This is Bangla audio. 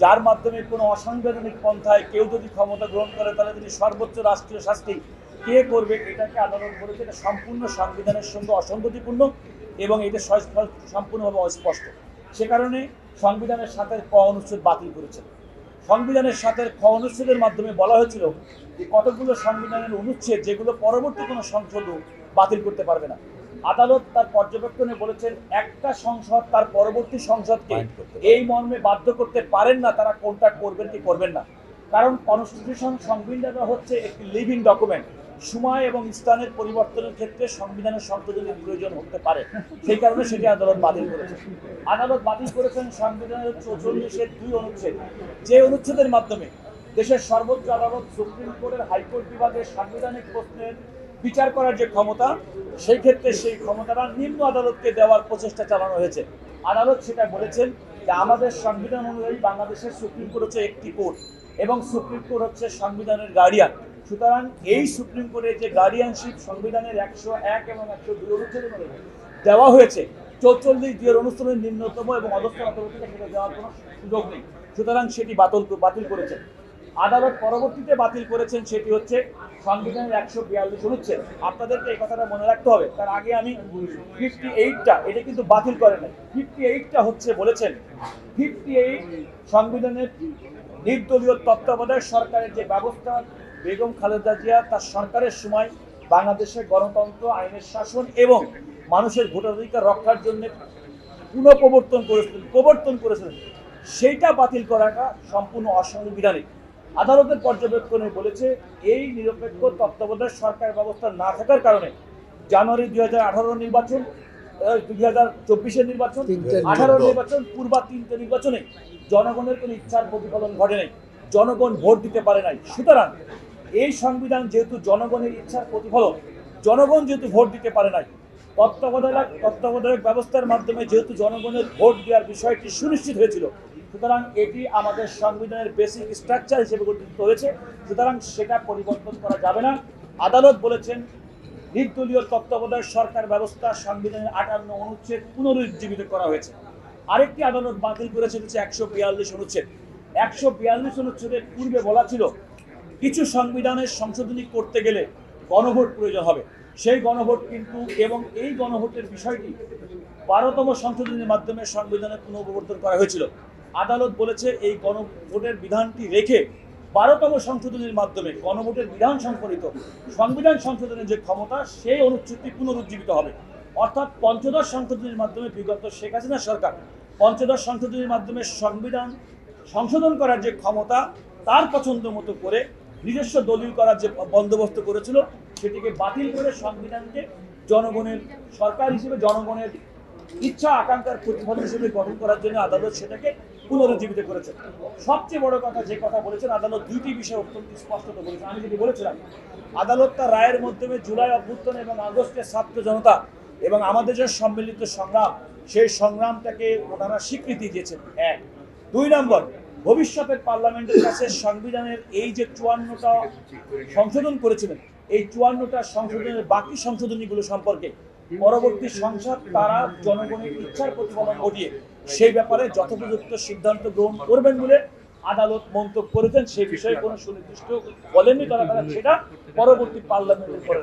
যার মাধ্যমে কোনো অসাংবিধানিক পন্থায় কেউ যদি ক্ষমতা গ্রহণ করে তাহলে তিনি সর্বোচ্চ রাষ্ট্রীয় শাস্তি কে করবে, এটাকে আদালত বলেছে এটা সম্পূর্ণ সংবিধানের সঙ্গে অসঙ্গতিপূর্ণ এবং এটা সম্পূর্ণভাবে অস্পষ্ট। সে কারণে সংবিধানের সাথে ক অনুচ্ছেদ বাতিল করেছে। সংবিধানের সাথে খ অনুচ্ছেদের মাধ্যমে বলা হয়েছিল যে কতগুলো সংবিধানের অনুচ্ছেদ যেগুলো পরবর্তী কোনো সংসদও বাতিল করতে পারবে না। আদালত তার পর্যবেক্ষণে বলেছেন একটা সংসদ তার পরবর্তী সংসদকে এই মর্মে বাধ্য করতে পারেন না তারা কোনটা করবেন কি করবেন না, কারণ কনস্টিটিউশন সংবিধান হচ্ছে একটি লিভিং ডকুমেন্ট। সময় এবং স্থানের পরিবর্তনের ক্ষেত্রে সংবিধানের সংশোধনের প্রয়োজন হতে পারে, সেই কারণে সেটি আদালত বাতিল করেছেন। আদালত বাতিল করেছেন সংবিধানের 44-এর 2 অনুচ্ছেদ, যে অনুচ্ছেদের মাধ্যমে দেশের সর্বোচ্চ আদালত সুপ্রিম কোর্টের হাইকোর্ট বিভাগের সাংবিধানিক প্রশ্নের বিচার করার যে ক্ষমতা, সেই ক্ষেত্রে সেই ক্ষমতাটা নিম্ন আদালতকে দেওয়ার প্রচেষ্টা চালানো হয়েছে। আদালত সেটা বলেছেন যে আমাদের সংবিধান অনুযায়ী বাংলাদেশের সুপ্রিম কোর্ট হচ্ছে একটি কোর্ট এবং সুপ্রিম কোর্ট হচ্ছে সংবিধানের গার্ডিয়ান। সুতরাং এই সুপ্রিম কোর্টের যে গার্ডিয়ানশিপ সংবিধানের 101 এবং 102 অনুচ্ছেদের মধ্যে দেওয়া হয়েছে, 44 অনুষ্ঠানের নিম্নতম এবং অধস্তন আদালতকে সেটা দেওয়ার কোনো সুযোগ নেই। সুতরাং সেটি বাতিল করেছেন। আদালত পরবর্তীতে বাতিল করেছেন সেটি হচ্ছে সংবিধানের 142 অনুচ্ছেদ। আপনাদেরকে এই কথাটা মনে রাখতে হবে, তার আগে আমি 58টা এটা কিন্তু বাতিল করে নাই। 58টা হচ্ছে বলেছেন 58 সংবিধানের নির্দলীয় তত্ত্বাবধায়ক সরকারের যে ব্যবস্থা, বেগম খালেদা জিয়া তার সরকারের সময় বাংলাদেশের গণতন্ত্র, আইনের শাসন এবং মানুষের ভোটাধিকার রক্ষার জন্য প্রবর্তন করেছিলেন, সেইটা বাতিল করাটা সম্পূর্ণ অসাংবিধানিক। আদালতের পর্যবেক্ষণে বলেছে এই নিরপেক্ষ তত্ত্বাবধায়ক সরকার ব্যবস্থা না থাকার কারণে জানুয়ারি 2018 নির্বাচন, 2024-এর নির্বাচন, 18 নির্বাচন, পূর্বা 3টে নির্বাচনে জনগণের কোনো ইচ্ছার প্রতিফলন ঘটে নাই, জনগণ ভোট দিতে পারে নাই। সুতরাং এই সংবিধান যেহেতু জনগণের ইচ্ছার প্রতিফলন, জনগণ যেহেতু ভোট দিতে পারে নাই, তত্ত্বাবধায়ক ব্যবস্থার মাধ্যমে যেহেতু জনগণের ভোট দেওয়ার বিষয়টি সুনিশ্চিত হয়েছিল, সুতরাং এটি আমাদের সংবিধানের বেসিক স্ট্রাকচার হিসেবে গঠিত হয়েছে। সুতরাং সেটা পরিবর্তন করা যাবে না। আদালত বলেছেন নির্দলীয় তত্ত্বাবধায়ক সরকার ব্যবস্থা সংবিধানের 58 অনুচ্ছেদ পুনরুজ্জীবিত করা হয়েছে। আরেকটি আদালত বাতিল করেছে হচ্ছে 142 অনুচ্ছেদ। 142 অনুচ্ছেদের পূর্বে বলা ছিল কিছু সংবিধানের সংশোধনী করতে গেলে গণভোট প্রয়োজন হবে, সেই গণভোট কিন্তু এবং এই গণভোটের বিষয়টি 12তম সংশোধনীর মাধ্যমে সংবিধানে পুনঃপ্রবর্তন করা হয়েছিল। আদালত বলেছে এই গণভোটের বিধানটি রেখে 12তম সংশোধনীর মাধ্যমে গণভোটের বিধান সংকলিত সংবিধান সংশোধনের যে ক্ষমতা, সেই অনুচ্ছেদটি পুনরুজ্জীবিত হবে। অর্থাৎ পঞ্চদশ সংশোধনীর মাধ্যমে বিগত শেখ হাসিনা সরকার পঞ্চদশ সংশোধনীর মাধ্যমে সংবিধান সংশোধন করার যে ক্ষমতা তার পছন্দ মতো করে নিজস্ব দলিল করার যে বন্দোবস্ত করেছিল, সেটিকে বাতিল করে সংবিধানকে জনগণের সরকার হিসেবে জনগণের ইচ্ছা আকাঙ্ক্ষার প্রতিফলন হিসেবে গঠন করার জন্য আদালত সেটাকে পুনরুজ্জীবিত করেছে। সবচেয়ে বড় কথা যে কথা বলেছেন আদালত, দুইটি বিষয় অত্যন্ত স্পষ্টত বলেছেন। আমি যেটি বলেছিলাম, আদালত তার রায়ের মাধ্যমে জুলাই অভ্যুত্থান এবং আগস্টের ছাত্র জনতা এবং আমাদের যে সম্মিলিত সংগ্রাম, সেই সংগ্রামটাকে ওনারা স্বীকৃতি দিয়েছেন। 1। 2 নম্বর, ভবিষ্যতের পার্লামেন্টের কাছে সংবিধানের এই যে 54টা সংশোধন করেছিলেন, এই 54টা সংশোধনের বাকি সংশোধনীগুলো সম্পর্কে পরবর্তী সংসদ তারা জনগণের ইচ্ছার প্রতিফলন ঘটিয়ে সেই ব্যাপারে যথোপযুক্ত সিদ্ধান্ত গ্রহণ করবেন বলে আদালত মন্তব্য করেছেন। সেই বিষয়ে কোনো সুনির্দিষ্ট বলেননি তারা, সেটা পরবর্তী পার্লামেন্টের পরে